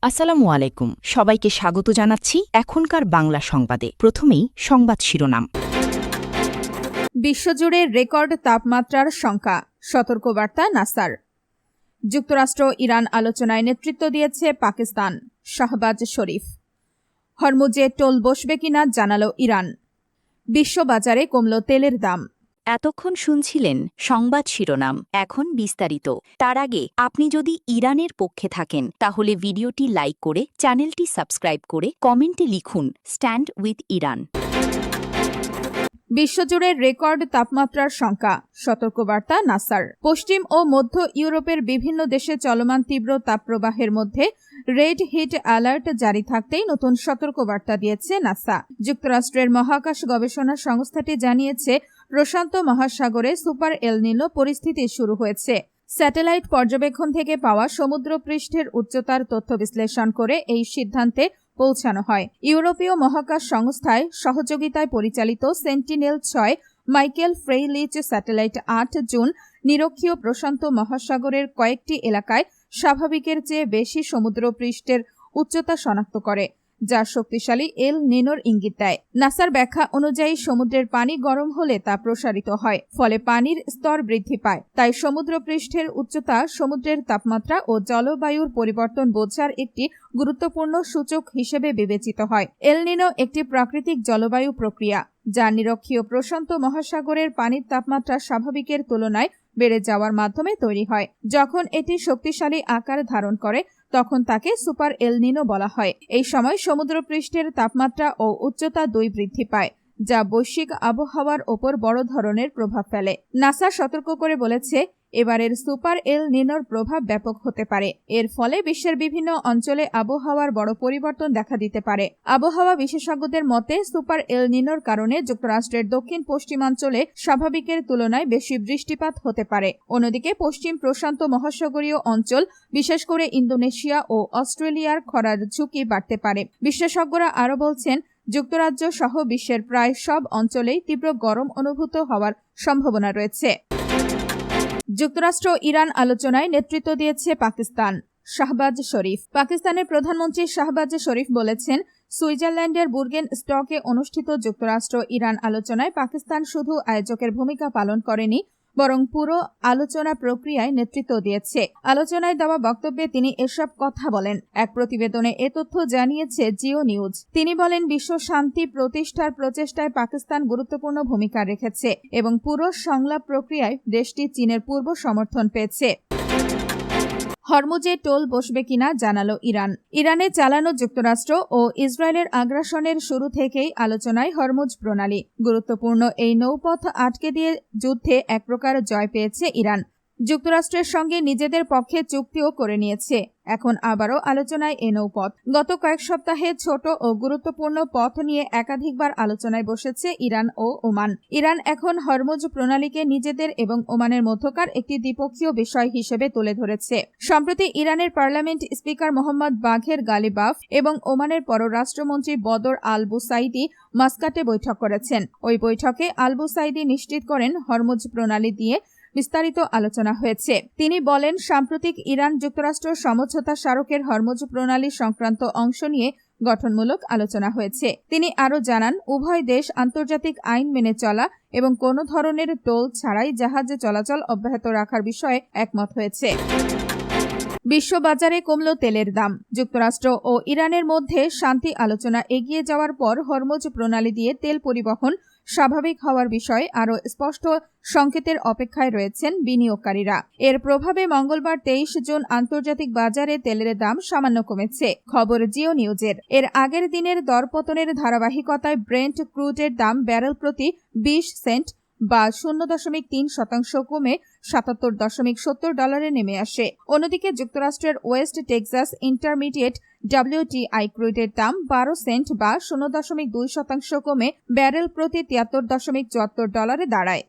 আসসালামু আলাইকুম, সবাইকে স্বাগত জানাচ্ছি এখনকার বাংলা সংবাদে। প্রথমেই সংবাদ শিরোনাম। বিশ্বজুড়ে রেকর্ড তাপমাত্রার শঙ্কা, সতর্কবার্তা নাসার। যুক্তরাষ্ট্র ইরান আলোচনায় নেতৃত্ব দিয়েছে পাকিস্তান, শাহবাজ শরীফ। হরমুজে টোল বসবে কিনা জানালো ইরান। বিশ্ববাজারে কমল তেলের দাম। এতক্ষণ শুনছিলেন সংবাদ শিরোনাম, এখন বিস্তারিত। তার আগে আপনি যদি ইরানের পক্ষে থাকেন তাহলে ভিডিওটি লাইক করে চ্যানেলটি সাবস্ক্রাইব করে কমেন্টে লিখুন স্ট্যান্ড উইথ ইরান। বিশ্বজুড়ে রেকর্ড তাপমাত্রার শঙ্কা, সতর্কবার্তা নাসার। পশ্চিম ও মধ্য ইউরোপের বিভিন্ন দেশে চলমান তীব্র তাপপ্রবাহের মধ্যে রেড হিট অ্যালার্ট জারি থাকতেই নতুন সতর্কবার্তা দিয়েছে নাসা। যুক্তরাষ্ট্রের মহাকাশ গবেষণা সংস্থাটি জানিয়েছে, প্রশান্ত মহাসাগরে সুপার এল নিনো পরিস্থিতি শুরু হয়েছে। স্যাটেলাইট পর্যবেক্ষণ থেকে পাওয়া সমুদ্রপৃষ্ঠের উচ্চতার তথ্য বিশ্লেষণ করে এই সিদ্ধান্তে পৌঁছানো হয়। ইউরোপীয় মহাকাশ সংস্থায় সহযোগিতায় পরিচালিত সেন্টিনেল-6 মাইকেল ফ্রেইলিচ স্যাটেলাইট 8 জুন নিরক্ষীয় প্রশান্ত মহাসাগরের কয়েকটি এলাকায় স্বাভাবিকের চেয়ে বেশি সমুদ্রপৃষ্ঠের উচ্চতা শনাক্ত করে, যা শক্তিশালী এল নিনোর ইঙ্গিত দেয়। নাসার ব্যাখ্যা অনুযায়ী সমুদ্রের পানি গরম হলে তা প্রসারিত হয়, ফলে পানির স্তর বৃদ্ধি পায়। তাই সমুদ্রপৃষ্ঠের উচ্চতা সমুদ্রের তাপমাত্রা ও জলবায়ুর পরিবর্তন বোঝার একটি গুরুত্বপূর্ণ সূচক হিসেবে বিবেচিত হয়। এল নিনো একটি প্রাকৃতিক জলবায়ু প্রক্রিয়া, যা নিরক্ষীয় প্রশান্ত মহাসাগরের পানির তাপমাত্রা স্বাভাবিকের তুলনায় বেড়ে যাওয়ার মাধ্যমে তৈরি হয়। যখন এটি শক্তিশালী আকার ধারণ করে তখন তাকে সুপার এল নিনো বলা হয়। এই সময় সমুদ্রপৃষ্ঠের তাপমাত্রা ও উচ্চতা দুই বৃদ্ধি পায়, যা বৈশ্বিক আবহাওয়ার ওপর বড় ধরনের প্রভাব ফেলে। নাসা সতর্ক করে বলেছে, এবারের সুপার এল নিনোর প্রভাব ব্যাপক হতে পারে। এর ফলে বিশ্বের বিভিন্ন অঞ্চলে আবহাওয়ার বড় পরিবর্তন দেখা দিতে পারে। আবহাওয়া বিশেষজ্ঞদের মতে, সুপার এল নিনোর কারণে যুক্তরাষ্ট্রের দক্ষিণ পশ্চিমাঞ্চলে স্বাভাবিকের তুলনায় বেশি বৃষ্টিপাত হতে পারে। অন্যদিকে পশ্চিম প্রশান্ত মহাসাগরীয় অঞ্চল, বিশেষ করে ইন্দোনেশিয়া ও অস্ট্রেলিয়ার খরার ঝুঁকি বাড়তে পারে। বিশেষজ্ঞরা আরও বলছেন, যুক্তরাজ্য সহ বিশ্বের প্রায় সব অঞ্চলেই তীব্র গরম অনুভূত হওয়ার সম্ভাবনা রয়েছে। যুক্তরাষ্ট্র ইরান আলোচনায় নেতৃত্ব দিয়েছে পাকিস্তান, শাহবাজ শরীফ। পাকিস্তানের প্রধানমন্ত্রী শাহবাজ শরীফ বলেছেন, সুইজারল্যান্ডের বুর্গেন স্টকে অনুষ্ঠিত যুক্তরাষ্ট্র ইরান আলোচনায় পাকিস্তান শুধু আয়োজকের ভূমিকা পালন করেনি, বরং পুরো আলোচনা প্রক্রিয়ায় নেতৃত্ব দিয়েছে। আলোচনায় দেওয়া বক্তব্যে তিনি এসব কথা বলেন। এক প্রতিবেদনে এ তথ্য জানিয়েছে জিও নিউজ। তিনি বলেন, বিশ্ব শান্তি প্রতিষ্ঠার প্রচেষ্টায় পাকিস্তান গুরুত্বপূর্ণ ভূমিকা রেখেছে এবং পুরো সংলাপ প্রক্রিয়ায় দেশটি চীনের পূর্ব সমর্থন পেয়েছে। হরমুজে টোল বসবে কিনা জানালো ইরান। ইরানে চালানো যুক্তরাষ্ট্র ও ইসরায়েলের আগ্রাসনের শুরু থেকেই আলোচনায় হরমুজ প্রণালী। গুরুত্বপূর্ণ এই নৌপথ আটকে দিয়ে যুদ্ধে এক প্রকার জয় পেয়েছে ইরান। যুক্তরাষ্ট্রের সঙ্গে নিজেদের পক্ষে চুক্তিও করে নিয়েছে। এখন আবারও আলোচনায় এ নৌপথ। গত কয়েক সপ্তাহে ছোট ও গুরুত্বপূর্ণ পথ নিয়ে একাধিকবার আলোচনায় বসেছে ইরান ও ওমান। ইরান এখন হরমুজ প্রণালীকে নিজেদের এবং ওমানের মধ্যকার একটি দ্বিপক্ষীয় বিষয় হিসেবে তুলে ধরেছে। সম্প্রতি ইরানের পার্লামেন্ট স্পিকার মোহাম্মদ বাঘের গালিবাফ এবং ওমানের পররাষ্ট্রমন্ত্রী বদর আল বুসাইদি মাস্কাটে বৈঠক করেছেন। ওই বৈঠকে আল বুসাইদি নিশ্চিত করেন, হরমুজ প্রণালী দিয়ে বিস্তারিত আলোচনা হয়েছে। তিনি বলেন, সাম্প্রতিক ইরান যুক্তরাষ্ট্র সমঝোতা স্মারকের হরমুজ প্রণালী সংক্রান্ত অংশ নিয়ে গঠনমূলক আলোচনা হয়েছে। তিনি আরও জানান, উভয় দেশ আন্তর্জাতিক আইন মেনে চলা এবং কোনো ধরনের টোল ছাড়াই জাহাজে চলাচল অব্যাহত রাখার বিষয়ে একমত হয়েছে। বিশ্ববাজারে কমল তেলের দাম। যুক্তরাষ্ট্র ও ইরানের মধ্যে শান্তি আলোচনা এগিয়ে যাওয়ার পর হরমুজ প্রণালী দিয়ে তেল পরিবহন স্বাভাবিক হওয়ার বিষয়ে আরও স্পষ্ট সংকেতের অপেক্ষায় রয়েছেন বিনিয়োগকারীরা। এর প্রভাবে মঙ্গলবার 23 জুন আন্তর্জাতিক বাজারে তেলের দাম সামান্য কমেছে। খবর জিও নিউজের। এর আগের দিনের দরপতনের ধারাবাহিকতায় ব্রেন্ট ক্রুডের দাম ব্যারেল প্রতি 20 সেন্ট বা 0.3% কমে $77.70 নেমে আসে। অন্যদিকে যুক্তরাষ্ট্রের ওয়েস্ট টেক্সাস ইন্টারমিডিয়েট WTI ক্রুডের দাম 12 সেন্ট বা 0.2% কমে ব্যারেল প্রতি $73.74 দাঁড়ায়।